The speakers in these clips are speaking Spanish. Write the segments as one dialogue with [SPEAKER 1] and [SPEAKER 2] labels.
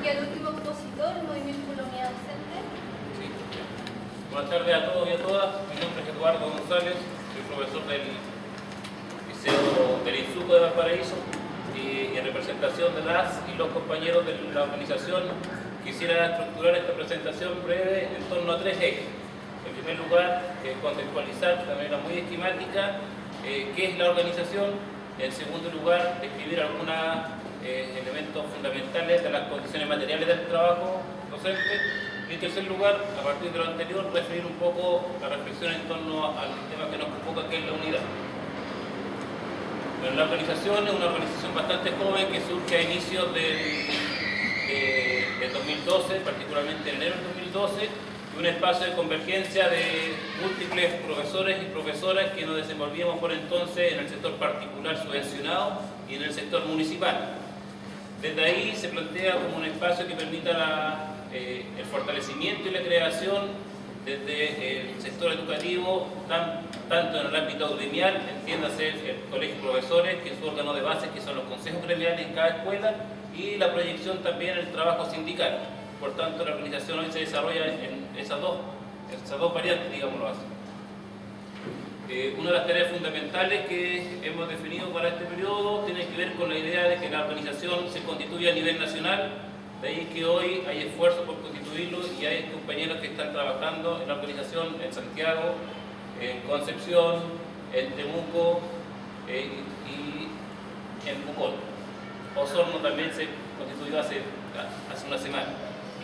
[SPEAKER 1] Y el último expositor, el Movimiento por la Unidad Docente.
[SPEAKER 2] Sí. Buenas tardes a todos y a todas. Mi nombre es Eduardo González, soy profesor del Liceo del INSUCO de Valparaíso y en representación de las y los compañeros de la organización quisiera estructurar esta presentación breve en torno a tres ejes. En primer lugar, contextualizar de manera muy esquemática qué es la organización. En segundo lugar, describir algunos elementos fundamentales de las condiciones materiales del trabajo docente. Y en tercer lugar, a partir de lo anterior, referir un poco la reflexión en torno al tema que nos convoca, que es la unidad. Bueno, la organización es una organización bastante joven que surge a inicios del 2012, particularmente en enero del 2012, y un espacio de convergencia de múltiples profesores y profesoras que nos desenvolvíamos por entonces en el sector particular subvencionado y en el sector municipal. Desde ahí se plantea como un espacio que permita el fortalecimiento y la creación desde el sector educativo, tanto en el ámbito gremial, entiéndase el colegio de profesores, que es su órgano de base, que son los consejos gremiales en cada escuela, y la proyección también en el trabajo sindical. Por tanto, la organización hoy se desarrolla en esas dos variantes, digámoslo así. Una de las tareas fundamentales que hemos definido para este periodo tiene que ver con la idea de que la organización se constituya a nivel nacional. De ahí que hoy hay esfuerzo por constituirlo y hay compañeros que están trabajando en la organización en Santiago, en Concepción, en Temuco y en Pucón. Osorno también se constituyó hace una semana.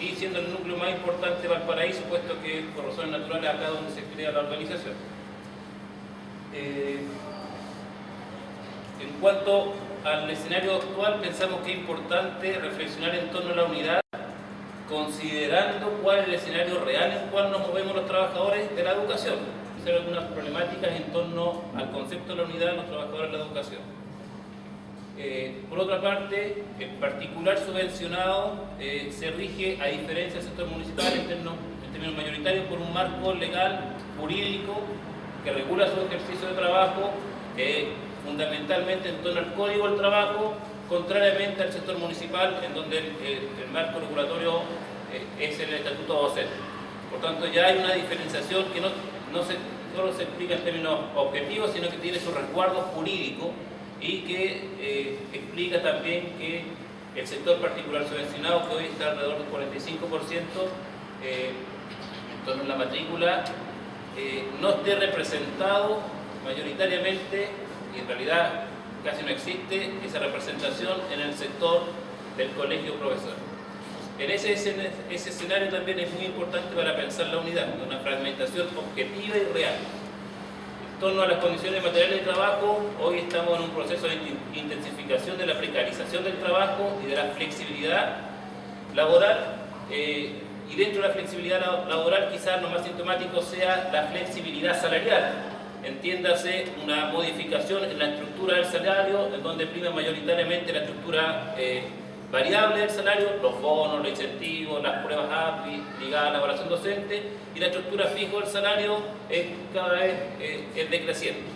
[SPEAKER 2] Y siendo el núcleo más importante Valparaíso, puesto que por razones naturales acá donde se crea la organización. En cuanto al escenario actual, pensamos que es importante reflexionar en torno a la unidad, considerando cuál es el escenario real en el cual nos movemos los trabajadores de la educación. Hacer algunas problemáticas en torno al concepto de la unidad de los trabajadores de la educación. Por otra parte, el particular subvencionado se rige, a diferencia del sector municipal en términos mayoritarios, por un marco legal, jurídico, que regula su ejercicio de trabajo, fundamentalmente en torno al Código del Trabajo, contrariamente al sector municipal, en donde el marco regulatorio es el Estatuto Docente. Por tanto, ya hay una diferenciación que no solo se explica en términos objetivos, sino que tiene su resguardo jurídico y que explica también que el sector particular subvencionado, que hoy está alrededor del 45% en torno a la matrícula, no esté representado mayoritariamente, y en realidad casi no existe esa representación en el sector del colegio profesor. En ese escenario también es muy importante para pensar la unidad, una fragmentación objetiva y real. En torno a las condiciones materiales de trabajo, hoy estamos en un proceso de intensificación de la precarización del trabajo y de la flexibilidad laboral, y dentro de la flexibilidad laboral quizás lo más sintomático sea la flexibilidad salarial. Entiéndase una modificación en la estructura del salario, en donde prima mayoritariamente la estructura variable del salario, los bonos, los incentivos, las pruebas API ligadas a la evaluación docente, y la estructura fija del salario cada vez es decreciente.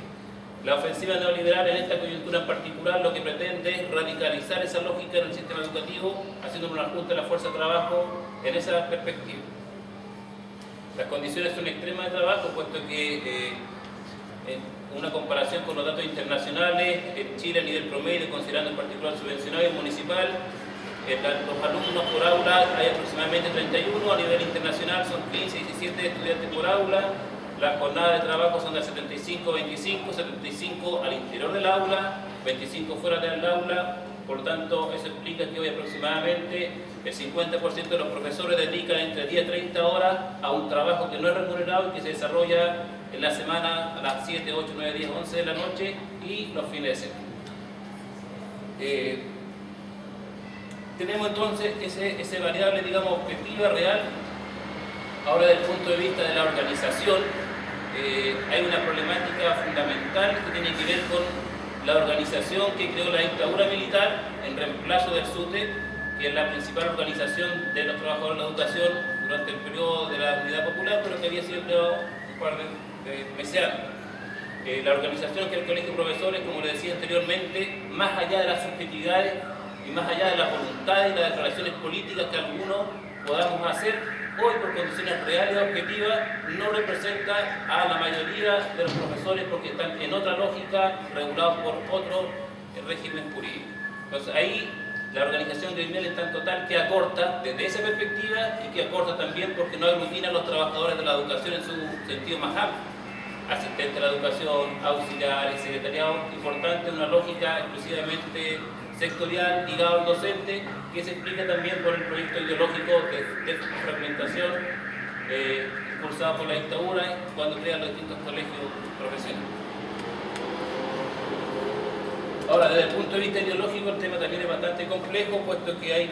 [SPEAKER 2] La ofensiva neoliberal en esta coyuntura en particular lo que pretende es radicalizar esa lógica en el sistema educativo, haciendo un ajuste de la fuerza de trabajo en esa perspectiva. Las condiciones son extremas de trabajo, puesto que en una comparación con los datos internacionales, en Chile a nivel promedio, considerando en particular subvencionado y municipal, los alumnos por aula hay aproximadamente 31, a nivel internacional son 15, 17 estudiantes por aula, las jornadas de trabajo son del 75-25, 75 al interior del aula, 25 fuera del aula. Por tanto, eso explica que hoy aproximadamente el 50% de los profesores dedican entre 10 y 30 horas a un trabajo que no es remunerado y que se desarrolla en la semana a las 7, 8, 9, 10, 11 de la noche y los fines de semana. Tenemos entonces ese variable, digamos, objetiva, real. Ahora, desde el punto de vista de la organización, hay una problemática fundamental que tiene que ver con la organización que creó la dictadura militar en reemplazo del SUTE, que es la principal organización de los trabajadores de la educación durante el periodo de la Unidad Popular, pero que había sido creado un par de meses antes. La organización que es el Colegio de Profesores, como le decía anteriormente, más allá de las subjetividades, y más allá de las voluntades y las declaraciones políticas que algunos podamos hacer, hoy por condiciones reales y objetivas no representa a la mayoría de los profesores porque están en otra lógica, regulados por otro régimen jurídico. Entonces ahí la organización gremial es tan total que acorta desde esa perspectiva y que acorta también porque no aglutina a los trabajadores de la educación en su sentido más amplio. Asistentes de la educación, auxiliares, secretariado, importante, una lógica exclusivamente sectorial ligado al docente, que se explica también por el proyecto ideológico de fragmentación impulsado por la dictadura cuando crean los distintos colegios profesionales. Ahora, desde el punto de vista ideológico, el tema también es bastante complejo, puesto que hay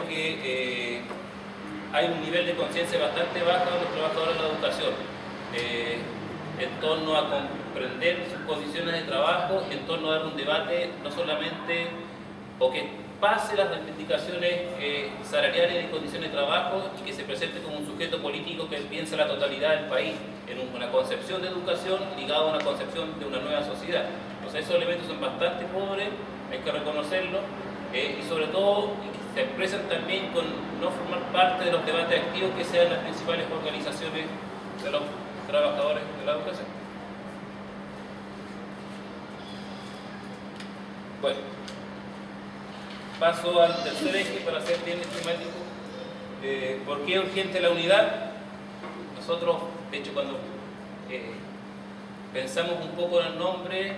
[SPEAKER 2] un nivel de conciencia bastante bajo de los trabajadores de la educación en torno a comprender sus condiciones de trabajo, en torno a dar un debate no solamente o que pase las reivindicaciones salariales y condiciones de trabajo y que se presente como un sujeto político que piensa la totalidad del país en una concepción de educación ligada a una concepción de una nueva sociedad. Entonces esos elementos son bastante pobres, hay que reconocerlo, y sobre todo se expresan también con no formar parte de los debates activos que sean las principales organizaciones de los trabajadores de la educación. Bueno, paso al tercer eje para ser bien esquemático. ¿Por qué es urgente la unidad? Nosotros, de hecho, cuando pensamos un poco en el nombre,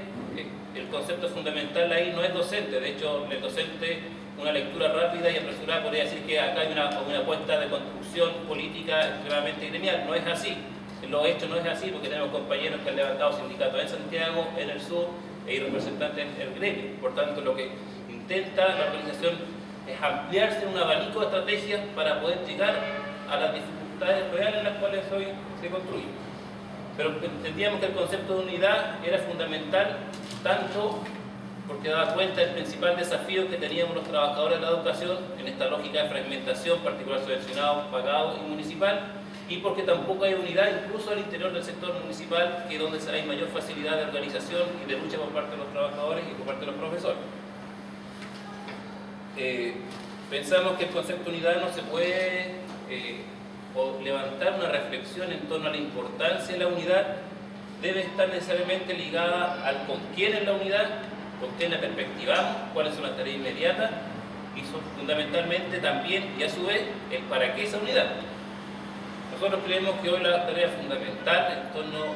[SPEAKER 2] el concepto fundamental ahí no es docente. De hecho, el docente, una lectura rápida y apresurada podría decir que acá hay una apuesta de construcción política extremadamente gremial. No es así. En los hechos no es así porque tenemos compañeros que han levantado sindicatos en Santiago, en el sur, y representantes en el gremio. Por tanto, lo que intenta la organización es ampliarse un abanico de estrategias para poder llegar a las dificultades reales en las cuales hoy se construye. Pero entendíamos que el concepto de unidad era fundamental tanto porque daba cuenta del principal desafío que teníamos los trabajadores de la educación en esta lógica de fragmentación, particular subvencionado, pagado y municipal, y porque tampoco hay unidad incluso al interior del sector municipal, que es donde hay mayor facilidad de organización y de lucha por parte de los trabajadores y por parte de los profesores. Pensamos que el concepto de unidad no se puede levantar una reflexión en torno a la importancia de la unidad, debe estar necesariamente ligada al con quién es la unidad, con quién la perspectivamos, cuáles son las tareas inmediatas y son fundamentalmente también y a su vez el para qué esa unidad. Nosotros creemos que hoy la tarea fundamental en torno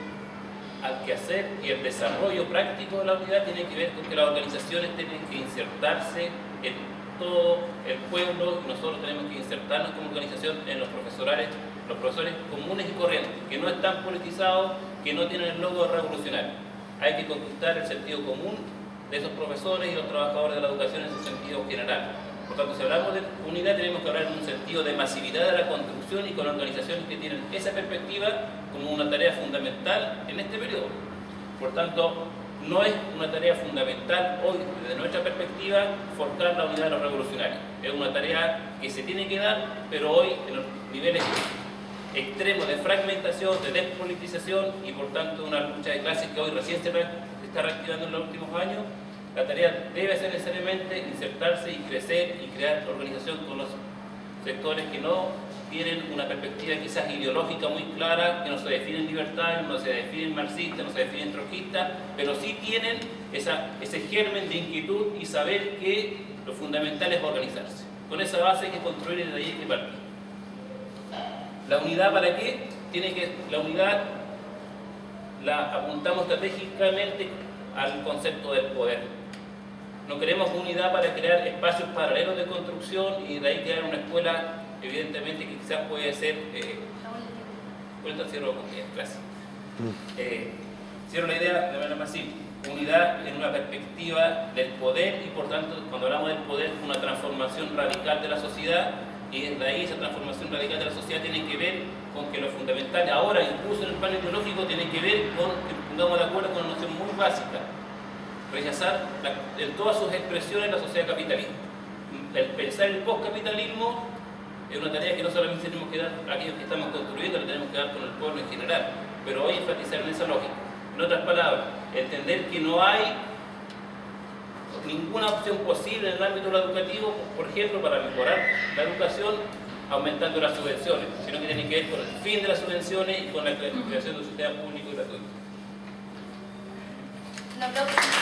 [SPEAKER 2] al quehacer y el desarrollo práctico de la unidad tiene que ver con que las organizaciones tienen que insertarse en todo el pueblo y nosotros tenemos que insertarnos como organización en los profesores comunes y corrientes, que no están politizados, que no tienen el logo revolucionario. Hay que conquistar el sentido común de esos profesores y los trabajadores de la educación en su sentido general. Por tanto, si hablamos de unidad, tenemos que hablar en un sentido de masividad de la construcción y con organizaciones que tienen esa perspectiva como una tarea fundamental en este periodo. Por tanto, no es una tarea fundamental hoy, desde nuestra perspectiva, forjar la unidad de los revolucionarios. Es una tarea que se tiene que dar, pero hoy en los niveles extremos de fragmentación, de despolitización y por tanto una lucha de clases que hoy recién se está reactivando en los últimos años, la tarea debe ser necesariamente insertarse y crecer y crear organización con los sectores que no tienen una perspectiva quizás ideológica muy clara, que no se definen libertarios, no se definen marxistas, no se definen trotskistas, pero sí tienen ese germen de inquietud y saber que lo fundamental es organizarse. Con esa base hay que construir y desde ahí hay que partir. ¿La unidad para qué? La unidad la apuntamos estratégicamente al concepto del poder. No queremos unidad para crear espacios paralelos de construcción y de ahí crear una escuela, evidentemente, que quizás puede ser... cierro clase. Cierro la idea de manera más simple. Unidad en una perspectiva del poder y, por tanto, cuando hablamos del poder, una transformación radical de la sociedad y desde ahí esa transformación radical de la sociedad tiene que ver con que lo fundamental ahora, incluso en el plano ideológico, tiene que ver con que pongamos de acuerdo con una noción muy básica: rechazar en todas sus expresiones la sociedad capitalista. El pensar el postcapitalismo es una tarea que no solamente tenemos que dar a aquellos que estamos construyendo, la tenemos que dar con el pueblo en general, pero hoy enfatizar en esa lógica. En otras palabras, entender que no hay ninguna opción posible en el ámbito educativo, por ejemplo, para mejorar la educación, aumentando las subvenciones, sino que tiene que ver con el fin de las subvenciones y con la creación de un sistema público y gratuito.
[SPEAKER 1] Un aplauso.